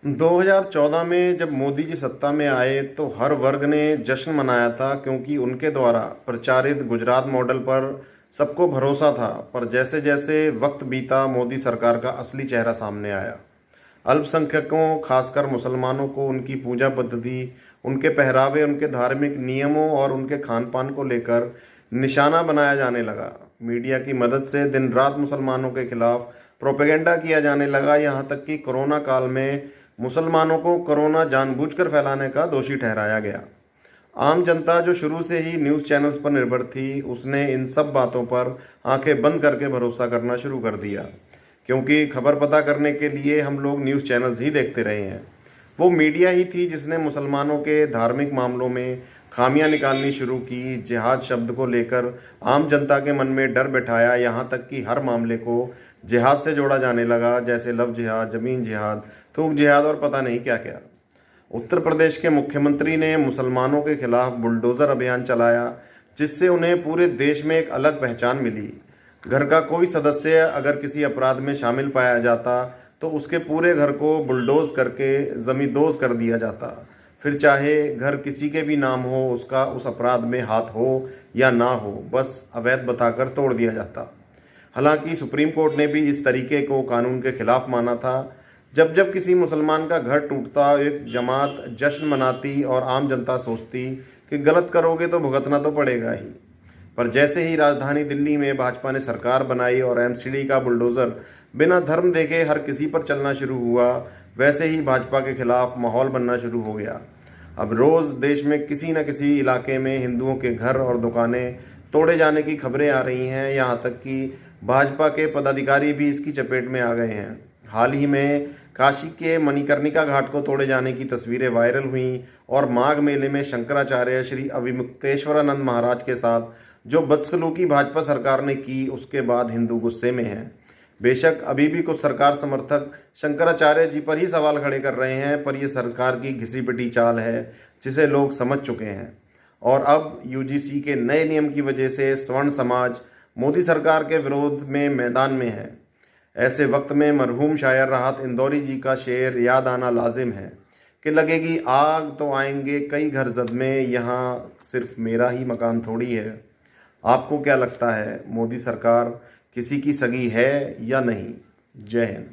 2014 में जब मोदी जी सत्ता में आए तो हर वर्ग ने जश्न मनाया था, क्योंकि उनके द्वारा प्रचारित गुजरात मॉडल पर सबको भरोसा था। पर जैसे जैसे वक्त बीता, मोदी सरकार का असली चेहरा सामने आया। अल्पसंख्यकों, खासकर मुसलमानों को उनकी पूजा पद्धति, उनके पहरावे, उनके धार्मिक नियमों और उनके खान पान को लेकर निशाना बनाया जाने लगा। मीडिया की मदद से दिन रात मुसलमानों के खिलाफ प्रोपेगेंडा किया जाने लगा। यहाँ तक कि कोरोना काल में मुसलमानों को कोरोना जानबूझकर फैलाने का दोषी ठहराया गया। आम जनता, जो शुरू से ही न्यूज़ चैनल्स पर निर्भर थी, उसने इन सब बातों पर आंखें बंद करके भरोसा करना शुरू कर दिया, क्योंकि खबर पता करने के लिए हम लोग न्यूज़ चैनल्स ही देखते रहे हैं। वो मीडिया ही थी जिसने मुसलमानों के धार्मिक मामलों में खामियां निकालनी शुरू की। जिहाद शब्द को लेकर आम जनता के मन में डर बैठाया, यहाँ तक कि हर मामले को जिहाद से जोड़ा जाने लगा, जैसे लव जिहाद, जमीन जिहाद, थूक जिहाद और पता नहीं क्या क्या। उत्तर प्रदेश के मुख्यमंत्री ने मुसलमानों के खिलाफ बुलडोज़र अभियान चलाया, जिससे उन्हें पूरे देश में एक अलग पहचान मिली। घर का कोई सदस्य अगर किसी अपराध में शामिल पाया जाता तो उसके पूरे घर को बुलडोज करके जमींदोज कर दिया जाता। फिर चाहे घर किसी के भी नाम हो, उसका उस अपराध में हाथ हो या ना हो, बस अवैध बताकर तोड़ दिया जाता। हालांकि सुप्रीम कोर्ट ने भी इस तरीके को कानून के खिलाफ माना था। जब जब किसी मुसलमान का घर टूटता, एक जमात जश्न मनाती और आम जनता सोचती कि गलत करोगे तो भुगतना तो पड़ेगा ही। पर जैसे ही राजधानी दिल्ली में भाजपा ने सरकार बनाई और एमसीडी का बुलडोज़र बिना धर्म देखे हर किसी पर चलना शुरू हुआ, वैसे ही भाजपा के खिलाफ माहौल बनना शुरू हो गया। अब रोज़ देश में किसी न किसी इलाके में हिंदुओं के घर और दुकानें तोड़े जाने की खबरें आ रही हैं। यहाँ तक कि भाजपा के पदाधिकारी भी इसकी चपेट में आ गए हैं। हाल ही में काशी के मणिकर्णिका घाट को तोड़े जाने की तस्वीरें वायरल हुईं और माघ मेले में शंकराचार्य श्री अविमुक्तेश्वरानंद महाराज के साथ जो बदसलूकी भाजपा सरकार ने की, उसके बाद हिंदू गुस्से में हैं। बेशक अभी भी कुछ सरकार समर्थक शंकराचार्य जी पर ही सवाल खड़े कर रहे हैं, पर यह सरकार की घिसी पिटी चाल है जिसे लोग समझ चुके हैं। और अब यूजीसी के नए नियम की वजह से स्वर्ण समाज मोदी सरकार के विरोध में मैदान में है। ऐसे वक्त में मरहूम शायर राहत इंदौरी जी का शेर याद आना लाजिम है कि लगेगी आग तो आएंगे कई घर जद में, यहाँ सिर्फ मेरा ही मकान थोड़ी है। आपको क्या लगता है, मोदी सरकार किसी की सगी है या नहीं? जय हिंद।